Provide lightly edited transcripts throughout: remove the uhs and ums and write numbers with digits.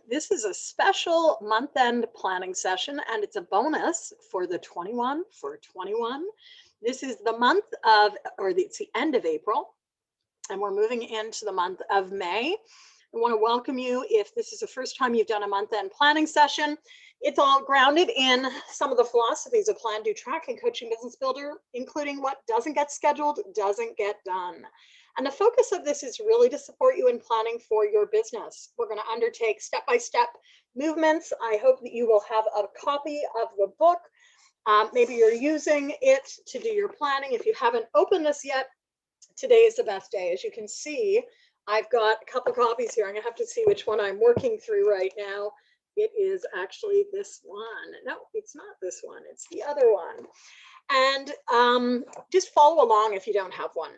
This is a special month-end planning session, and it's a bonus for the 21 for 21. This is the month of, it's the end of April, and we're moving into the month of May. I want to welcome you if this is the first time you've done a month-end planning session. It's all grounded in some of the philosophies of Plan, Do, Track, and Coaching Business Builder, including what doesn't get scheduled, doesn't get done. And the focus of this is really to support you in planning for your business. We're going to undertake step-by-step movements. I hope that you will have a copy of the book. Maybe you're using it to do your planning. If you haven't opened this yet, today is the best day. As you can see, I've got a couple copies here. I'm going to have to see which one I'm working through right now. It is actually this one. No, it's not this one. It's the other one. And just follow along if you don't have one.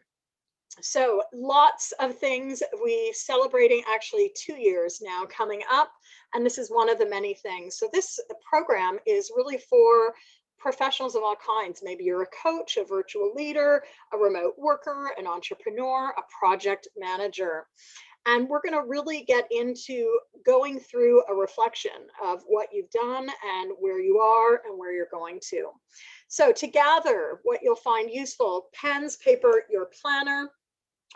So lots of things. We're celebrating actually 2 years now coming up, and this is one of the many things. So this program is really for professionals of all kinds. Maybe you're a coach, a virtual leader, a remote worker, an entrepreneur, a project manager. And we're going to really get into going through a reflection of what you've done and where you are and where you're going to. So to gather what you'll find useful: pens, paper, your planner,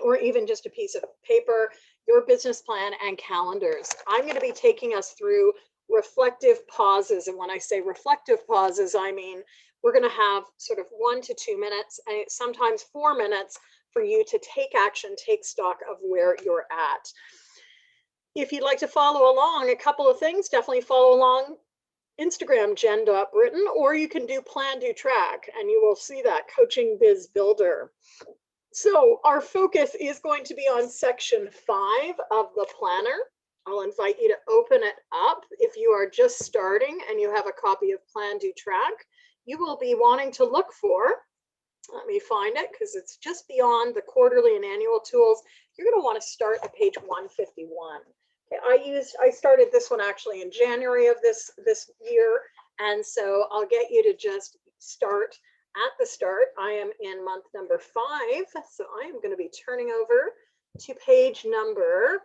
or even just a piece of paper, your business plan, and calendars. I'm going to be taking us through reflective pauses. And when I say reflective pauses, I mean we're going to have sort of 1 to 2 minutes, and sometimes 4 minutes for you to take action, take stock of where you're at. If you'd like to follow along, a couple of things, definitely follow along Instagram, Jen.Britton, or you can do PlanDoTrack, and you will see that Coaching Biz Builder. So our focus is going to be on section 5 of the planner. I'll invite you to open it up. If you are just starting and you have a copy of PlanDoTrack, you will be wanting to look for, let me find it because it's just beyond the quarterly and annual tools. You're going to want to start at page 151. Okay, I started this one actually in January of this year, and so I'll get you to just start at the start. I am in month number 5, so I am going to be turning over to page number,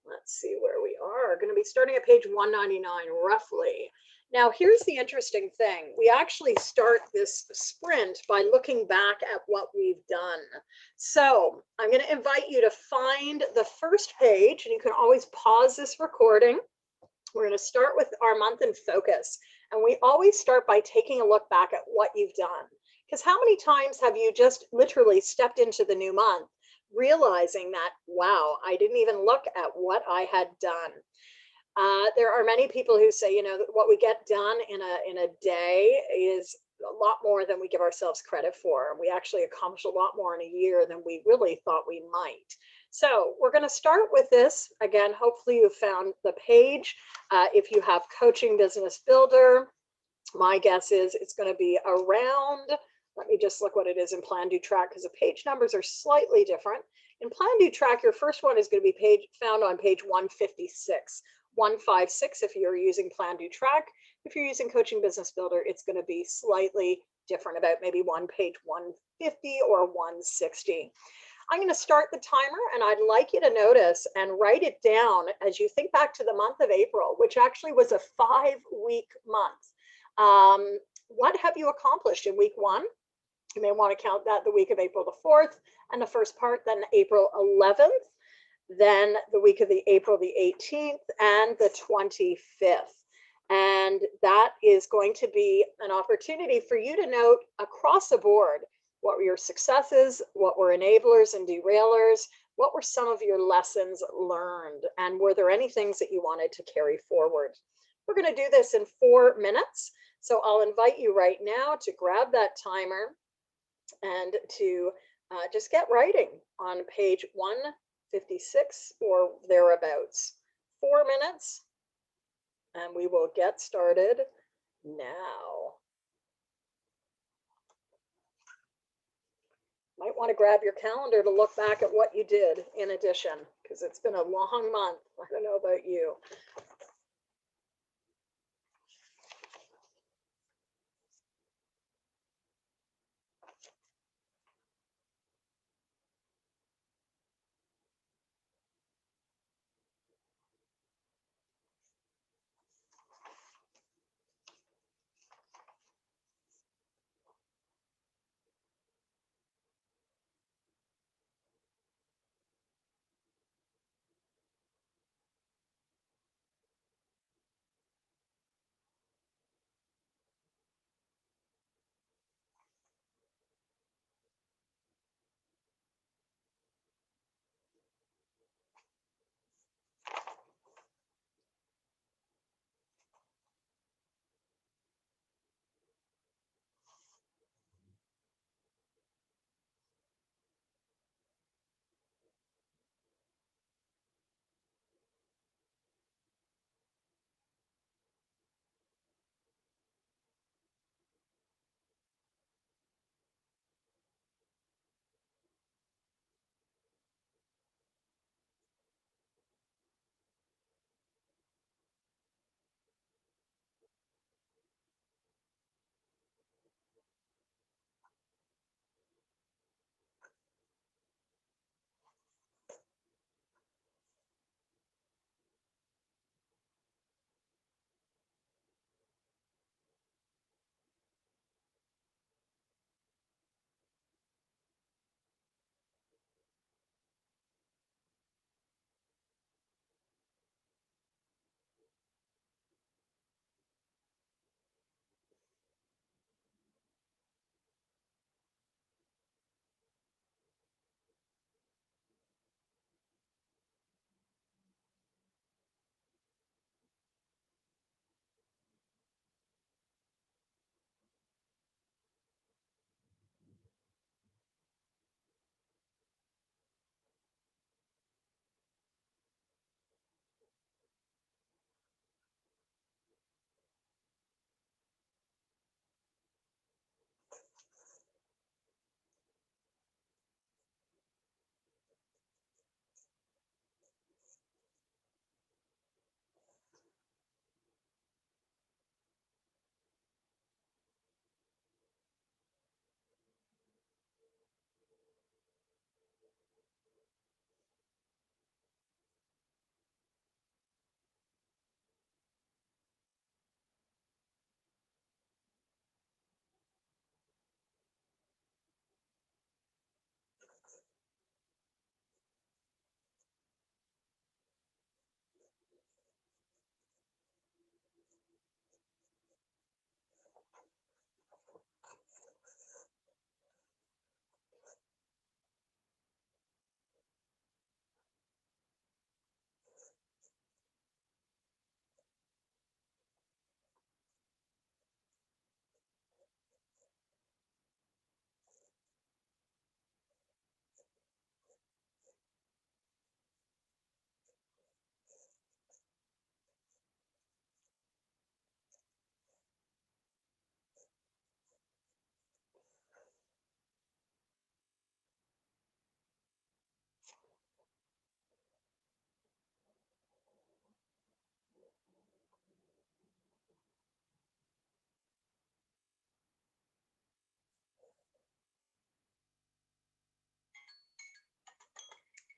let's see where we are, going to be starting at page 199 roughly. Now, here's the interesting thing. We actually start this sprint by looking back at what we've done. So I'm going to invite you to find the first page, and you can always pause this recording. We're going to start with our month in focus. And we always start by taking a look back at what you've done. Because how many times have you just literally stepped into the new month realizing that, wow, I didn't even look at what I had done? There are many people who say, you know, that what we get done in a day is a lot more than we give ourselves credit for. We actually accomplish a lot more in a year than we really thought we might. So we're going to start with this. Again, hopefully you found the page. If you have Coaching Business Builder, my guess is it's going to be around, let me just look what it is in PlanDoTrack, because the page numbers are slightly different. In PlanDoTrack, your first one is going to be found on page 156. 156 if you're using PlanDoTrack. If you're using Coaching Business Builder, it's going to be slightly different, about maybe page 150 or 160. I'm going to start the timer, and I'd like you to notice and write it down as you think back to the month of April, which actually was a 5-week month. What have you accomplished in week 1? You may want to count that the week of April the 4th and the first part, then April 11th. Then the week of April the 18th and the 25th. And that is going to be an opportunity for you to note across the board what were your successes, what were enablers and derailers, what were some of your lessons learned, and were there any things that you wanted to carry forward. We're going to do this in 4 minutes. So I'll invite you right now to grab that timer and to just get writing on page 156 or thereabouts. 4 minutes, and we will get started now. Might want to grab your calendar to look back at what you did in addition, because it's been a long month. I don't know about you.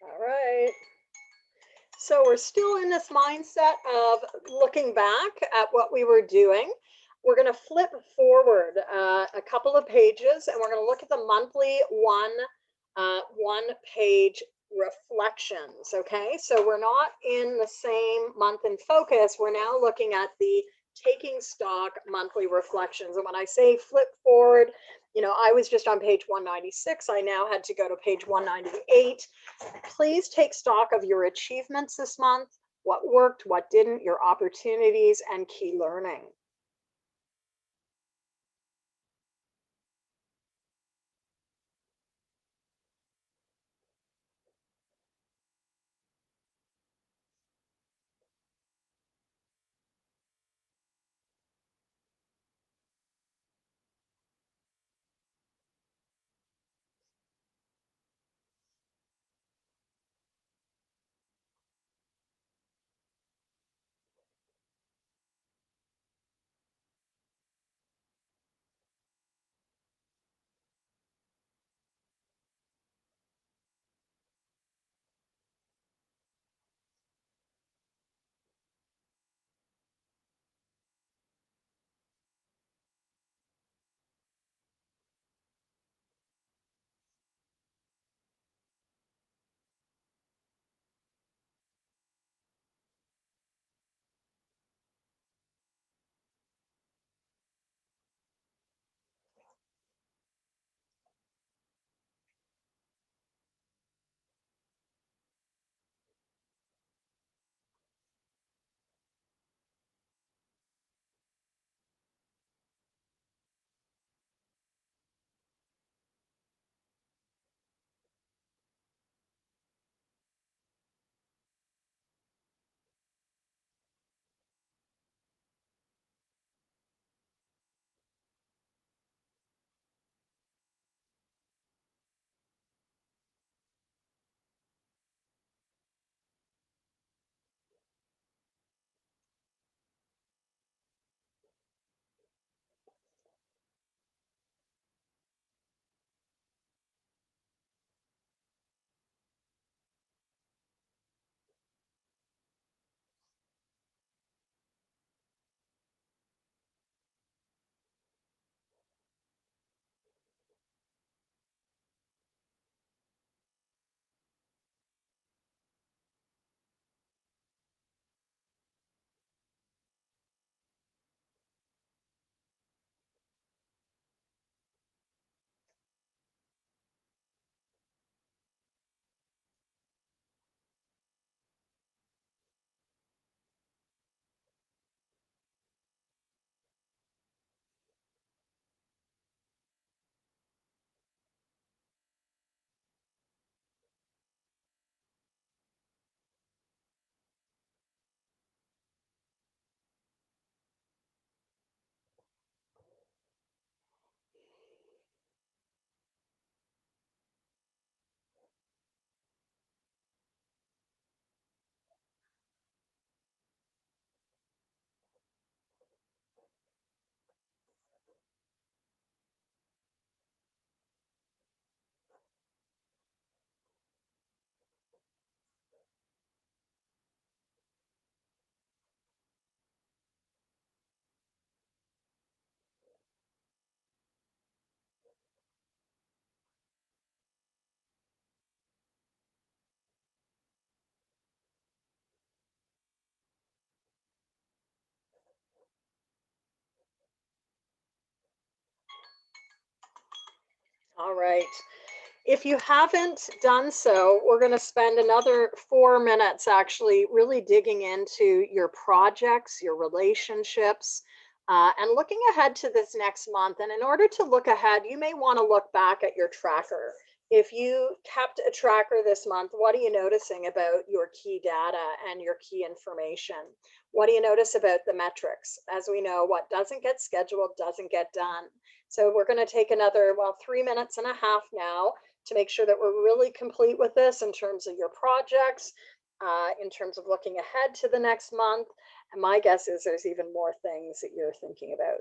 All right. So we're still in this mindset of looking back at what we were doing. We're going to flip forward a couple of pages, and we're going to look at the monthly one page reflections. Okay, so we're not in the same month in focus. We're now looking at the taking stock monthly reflections. And when I say flip forward, I was just on page 196. I now had to go to page 198. Please take stock of your achievements this month, what worked, what didn't, your opportunities, and key learning. All right. If you haven't done so, we're going to spend another 4 minutes actually really digging into your projects, your relationships, and looking ahead to this next month. And in order to look ahead, you may want to look back at your tracker. If you kept a tracker this month, what are you noticing about your key data and your key information? What do you notice about the metrics? As we know, what doesn't get scheduled doesn't get done. So we're going to take another, 3 minutes and a half now to make sure that we're really complete with this in terms of your projects, in terms of looking ahead to the next month. And my guess is there's even more things that you're thinking about.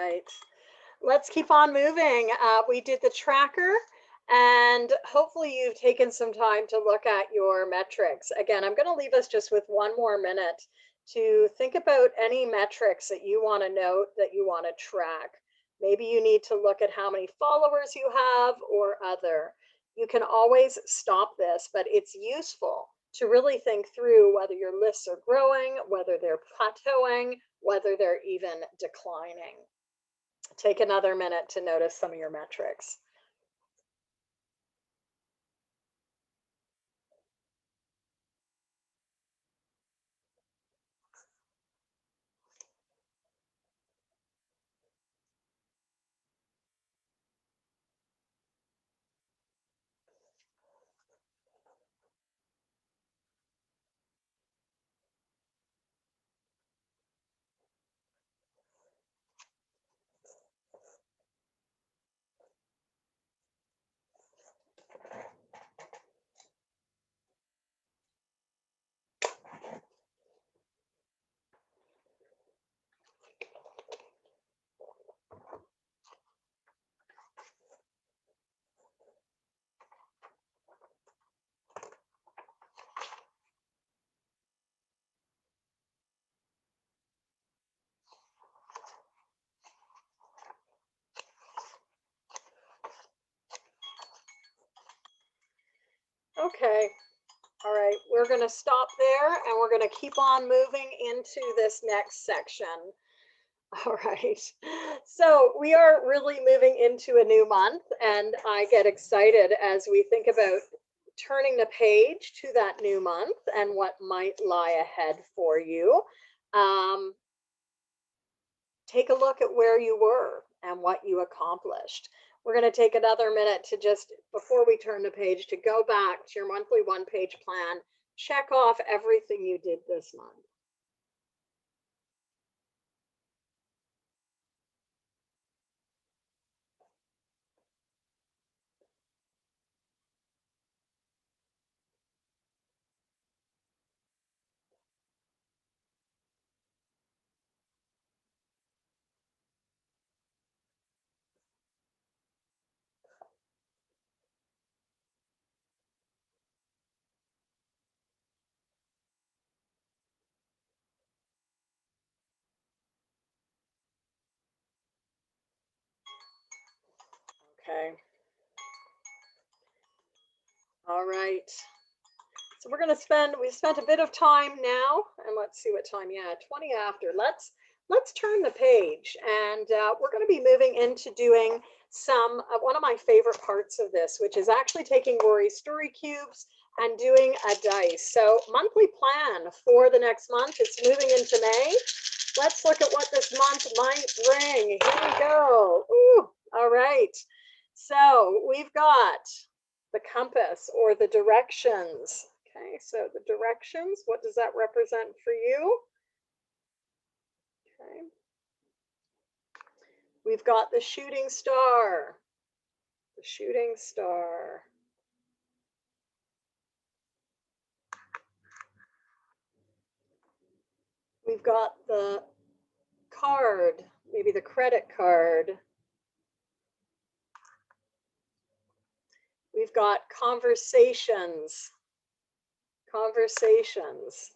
right. Let's keep on moving. We did the tracker, and hopefully you've taken some time to look at your metrics. Again, I'm going to leave us just with one more minute to think about any metrics that you want to note, that you want to track. Maybe you need to look at how many followers you have or other. You can always stop this, but it's useful to really think through whether your lists are growing, whether they're plateauing, whether they're even declining. Take another minute to notice some of your metrics. Okay, all right, we're going to stop there and we're going to keep on moving into this next section. All right, so we are really moving into a new month, and I get excited as we think about turning the page to that new month and what might lie ahead for you. Take a look at where you were and what you accomplished. We're going to take another minute to just, before we turn the page, to go back to your monthly one-page plan, check off everything you did this month. Okay. All right. So we're going to we spent a bit of time now, and let's see what time, yeah, 20 after. Let's turn the page, and we're going to be moving into doing some of one of my favorite parts of this, which is actually taking Rory's story cubes and doing a dice. So monthly plan for the next month. It's moving into May. Let's look at what this month might bring. Here we go. Ooh, all right. So we've got the compass, or the directions. Okay, so the directions, what does that represent for you? Okay. We've got the shooting star. The shooting star. We've got the card, maybe the credit card. We've got conversations. Conversations.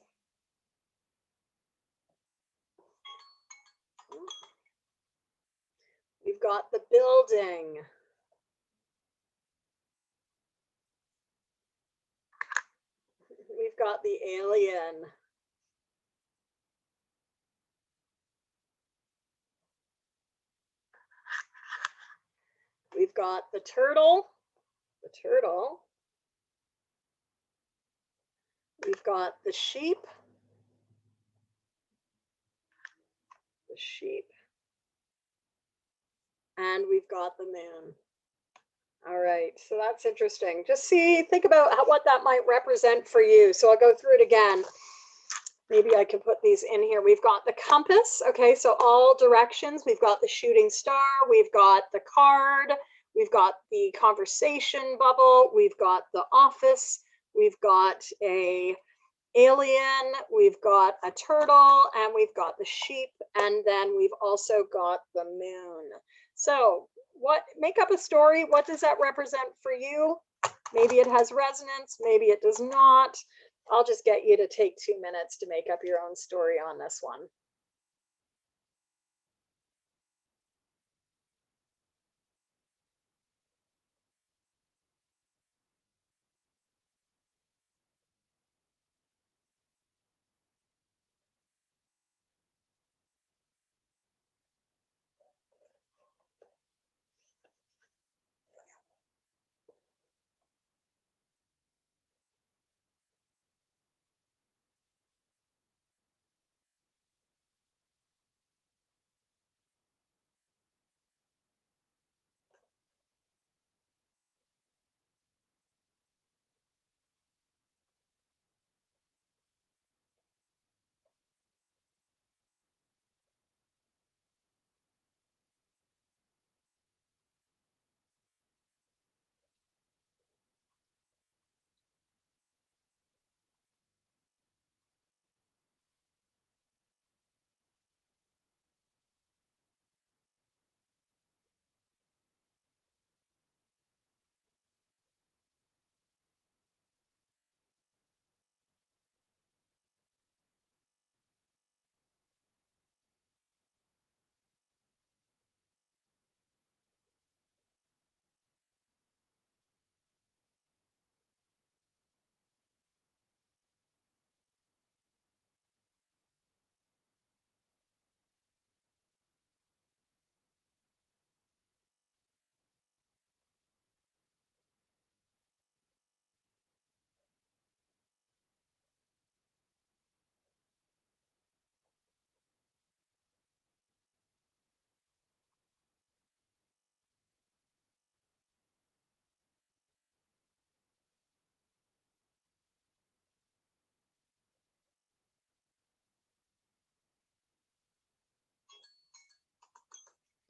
We've got the building. We've got the alien. We've got the turtle. The turtle. We've got the sheep. The sheep. And we've got the moon. All right, so that's interesting. Just think about what that might represent for you. So I'll go through it again. Maybe I can put these in here. We've got the compass. Okay, so all directions. We've got the shooting star. We've got the card. We've got the conversation bubble. We've got the office. We've got a alien, we've got a turtle, and we've got the sheep, and then we've also got the moon. So what, make up a story. What does that represent for you? Maybe it has resonance, maybe it does not. I'll just get you to take 2 minutes to make up your own story on this one.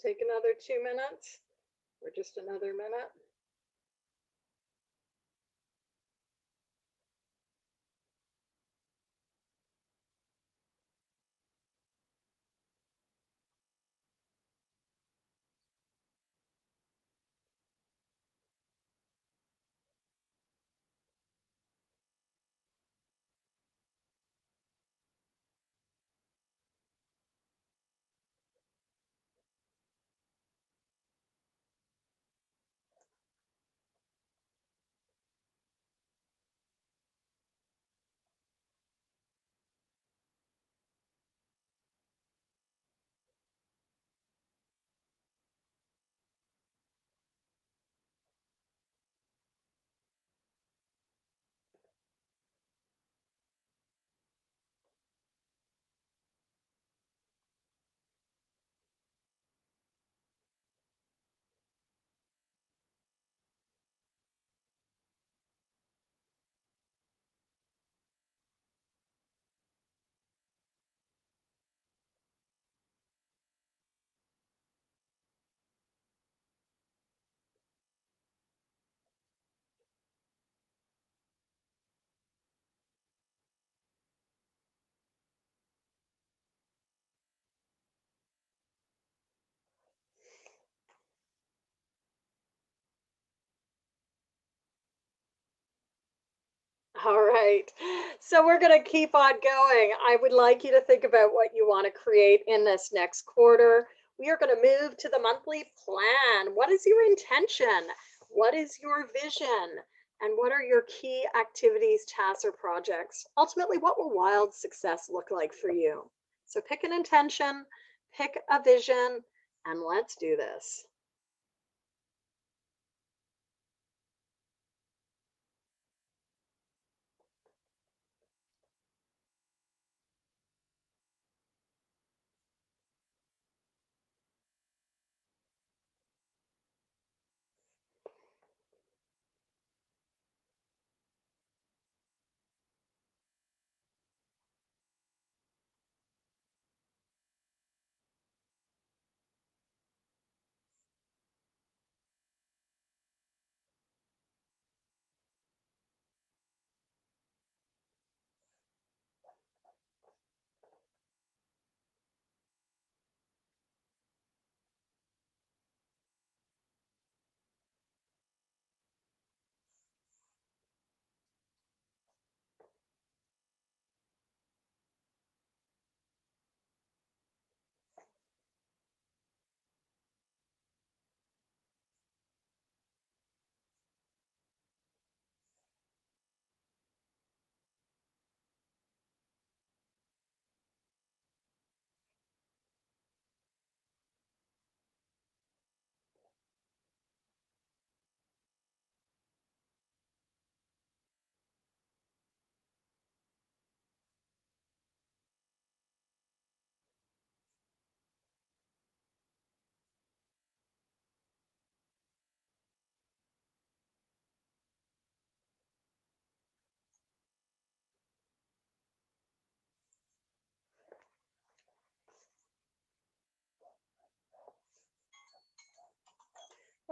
Take another 2 minutes or just another minute. All right. So we're going to keep on going. I would like you to think about what you want to create in this next quarter. We are going to move to the monthly plan. What is your intention? What is your vision? And what are your key activities, tasks, or projects? Ultimately, what will wild success look like for you? So pick an intention, pick a vision, and let's do this.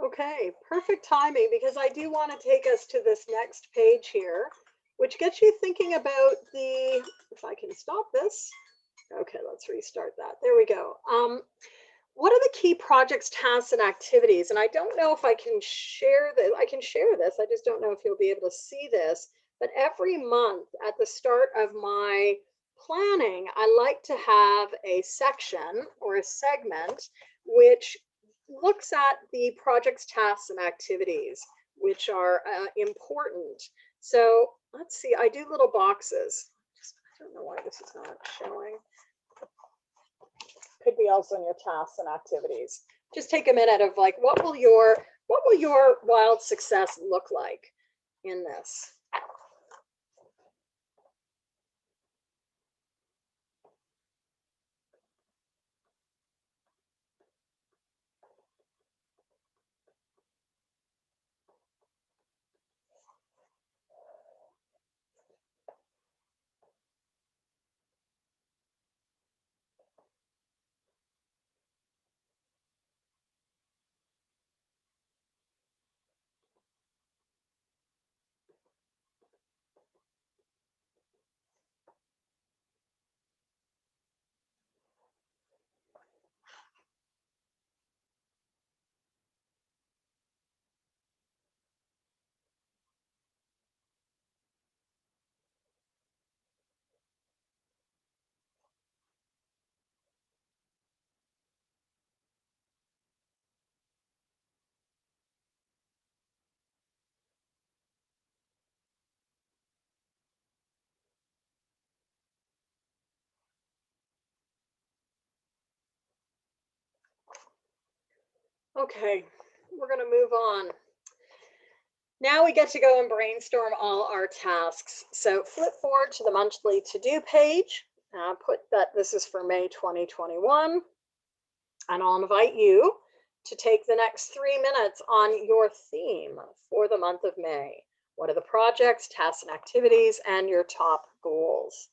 Okay, perfect timing because I do want to take us to this next page here, which gets you thinking about the, if I can stop this. Okay, let's restart that. There we go. What are the key projects, tasks, and activities? And I don't know if I can share this. I can share this. I just don't know if you'll be able to see this. But every month at the start of my planning, I like to have a section or a segment which looks at the projects, tasks, and activities, which are important. So let's see, I do little boxes. I don't know why this is not showing. Could be also in your tasks and activities. Just take a minute of like, what will your wild success look like in this? Okay, we're going to move on. Now we get to go and brainstorm all our tasks. So flip forward to the monthly to-do page. Put that this is for May 2021. And I'll invite you to take the next 3 minutes on your theme for the month of May. What are the projects, tasks, and activities, and your top goals?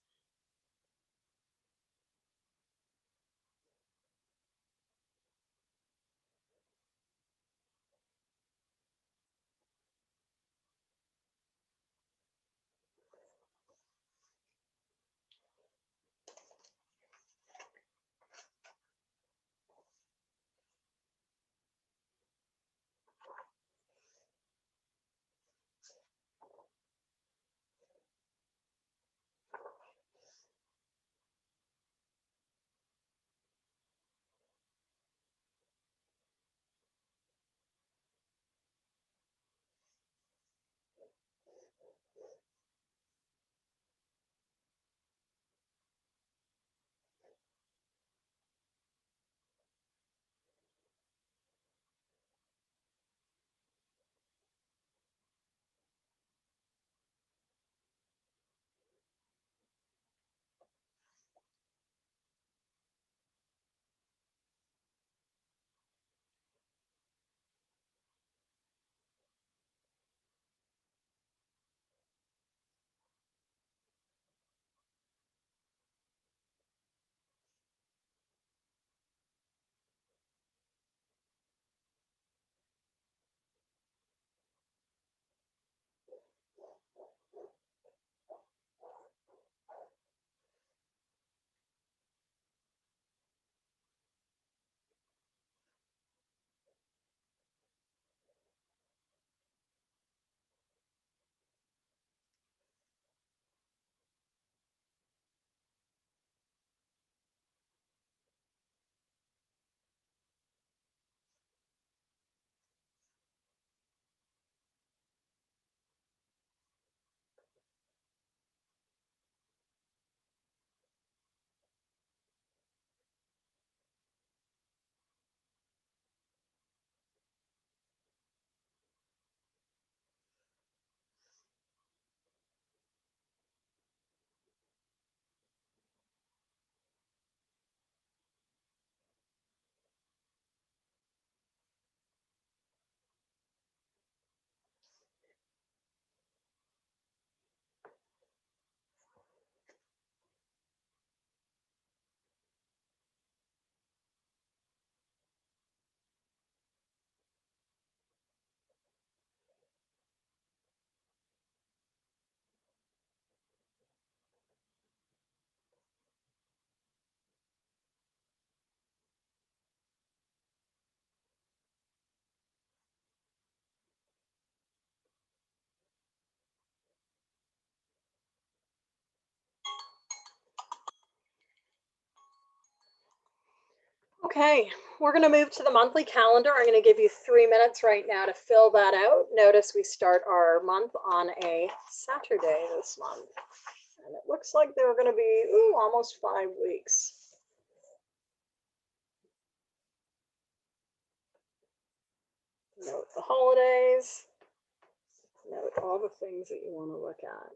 Okay, we're going to move to the monthly calendar. I'm going to give you 3 minutes right now to fill that out. Notice we start our month on a Saturday this month. And it looks like there are going to be almost 5 weeks. Note the holidays. Note all the things that you want to look at.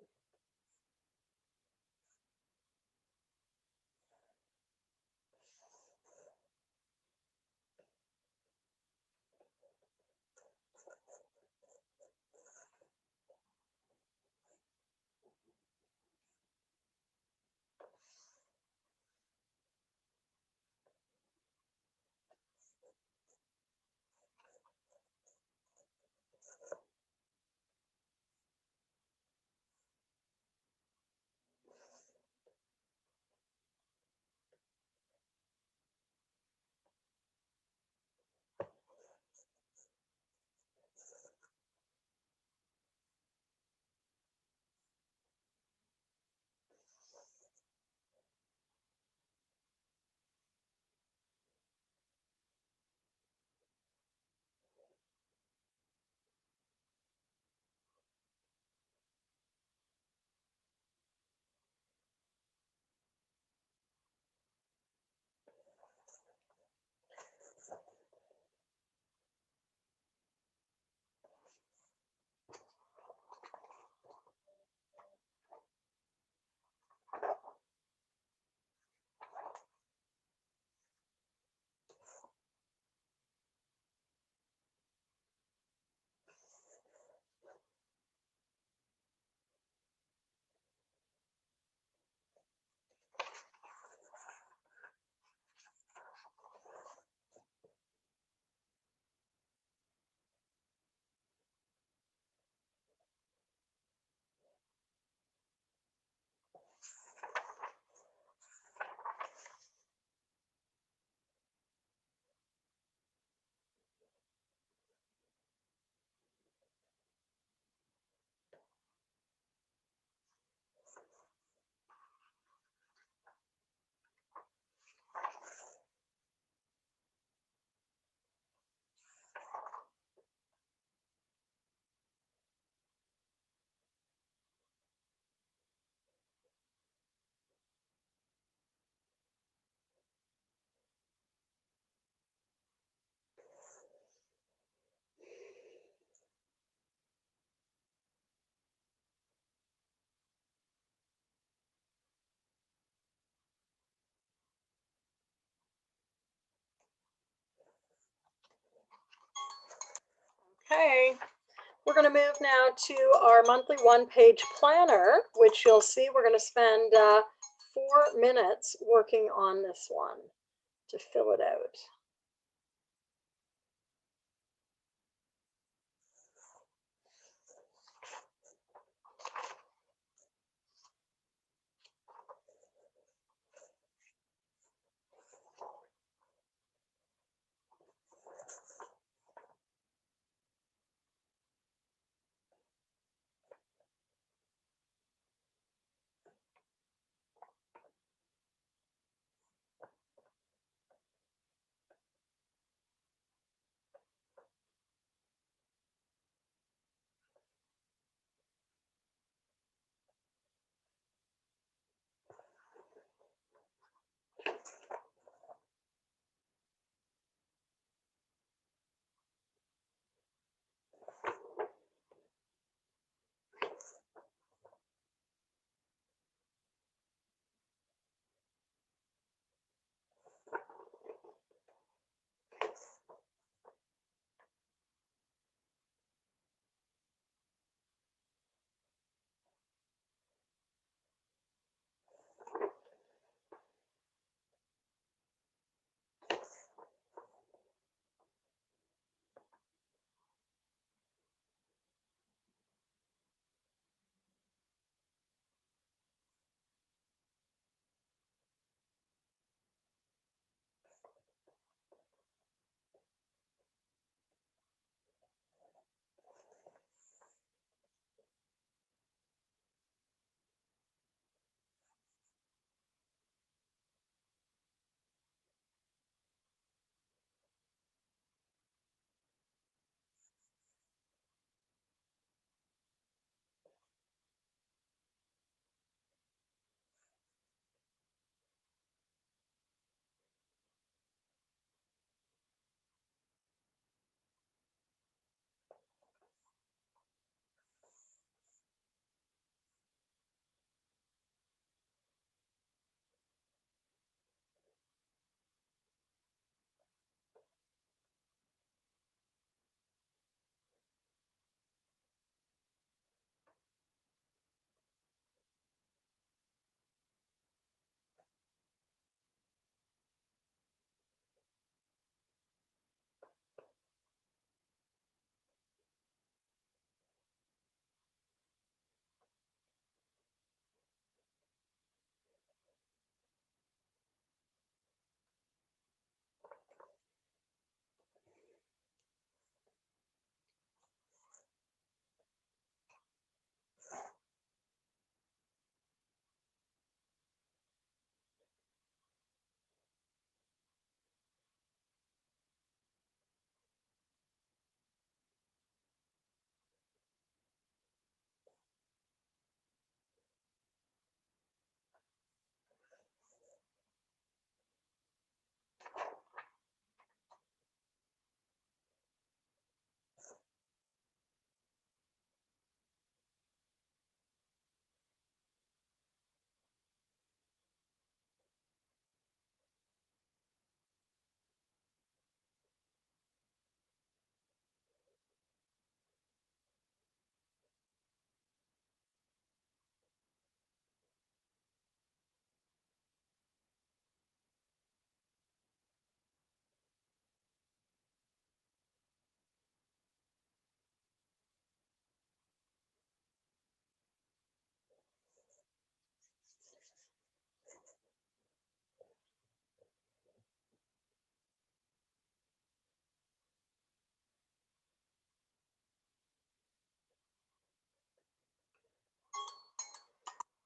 Okay, we're going to move now to our monthly one-page planner, which you'll see we're going to spend 4 minutes working on this one to fill it out.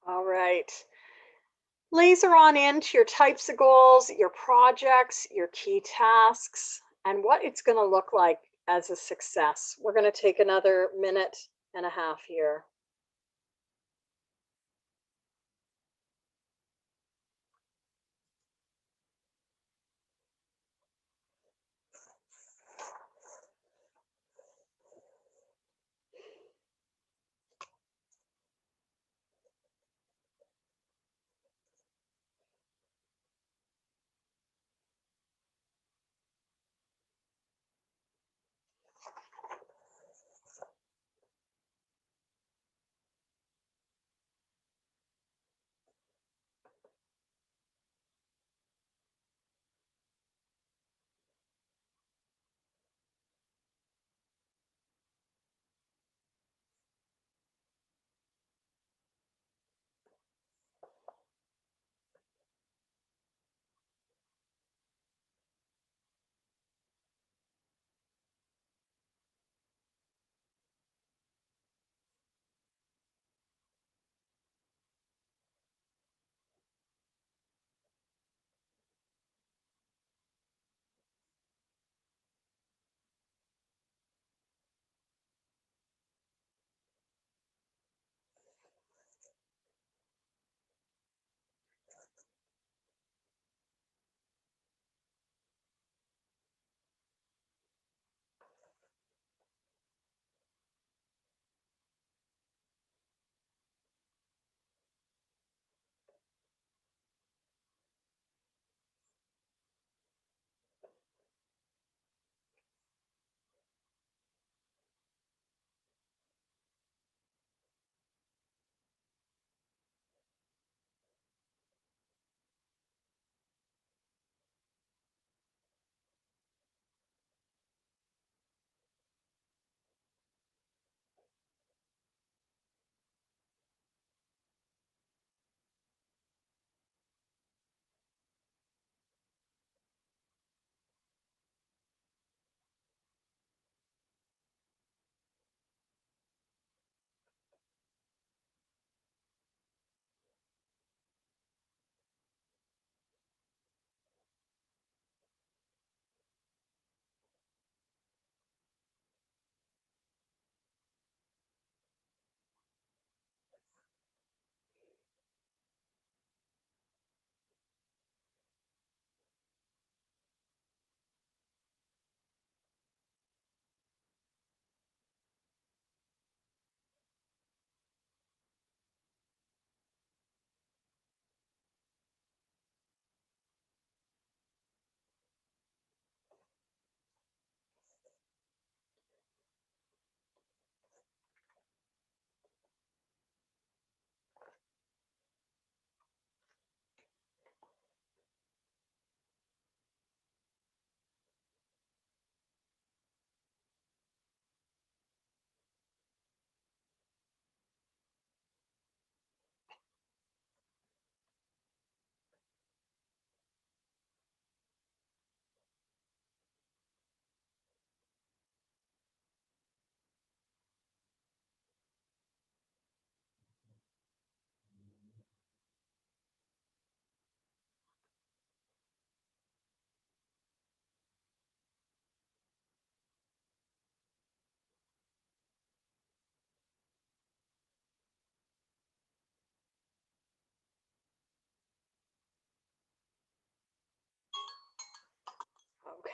All right. Laser on into your types of goals, your projects, your key tasks, and what it's going to look like as a success. We're going to take another minute and a half here.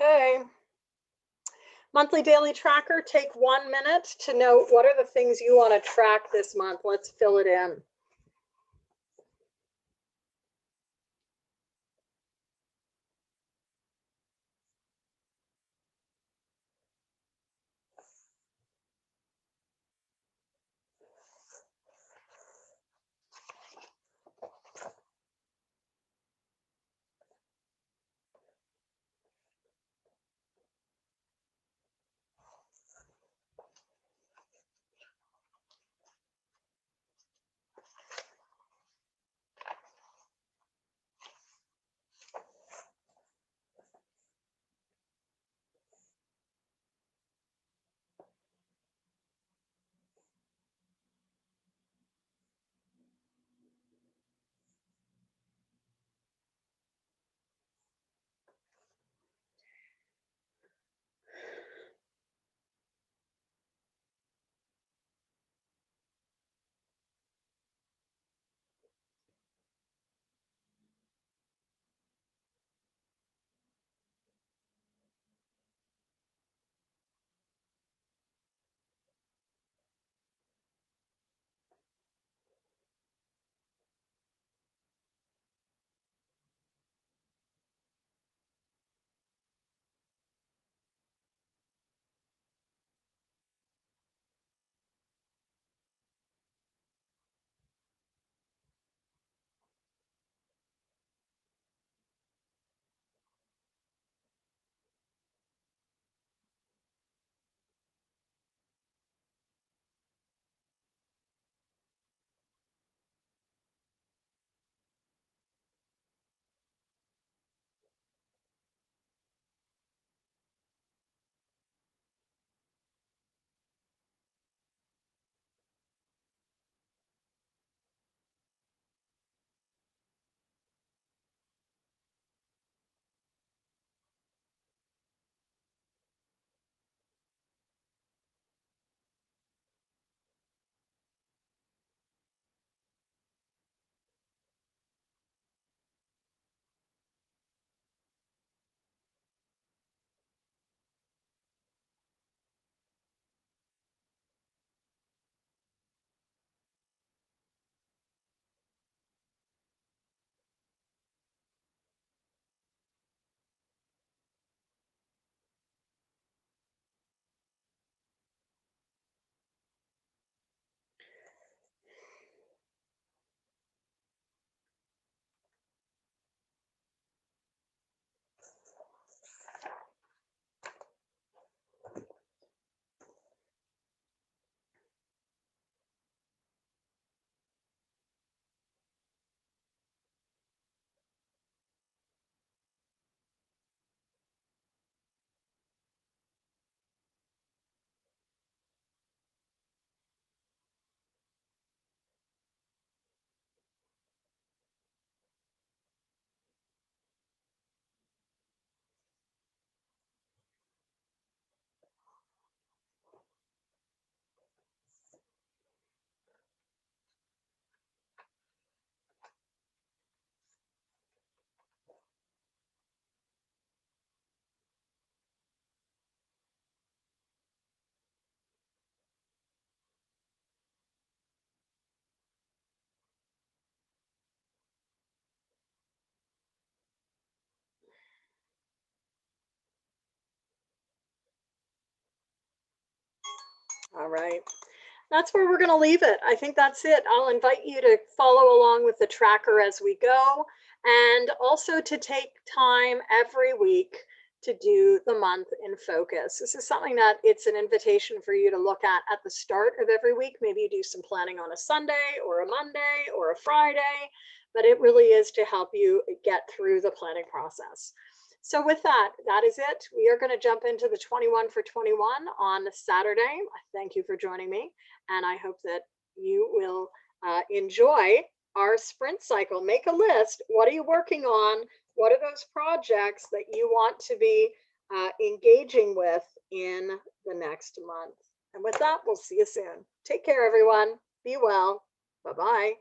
Okay. Monthly daily tracker, take 1 minute to note what are the things you want to track this month. Let's fill it in. All right. That's where we're going to leave it. I think that's it. I'll invite you to follow along with the tracker as we go, and also to take time every week to do the month in focus. This is something that it's an invitation for you to look at the start of every week. Maybe you do some planning on a Sunday or a Monday or a Friday, but it really is to help you get through the planning process. So with that, that is it. We are going to jump into the 21 for 21 on Saturday. Thank you for joining me, and I hope that you will enjoy our sprint cycle. Make a list. What are you working on? What are those projects that you want to be engaging with in the next month? And with that, we'll see you soon. Take care, everyone. Be well. Bye-bye.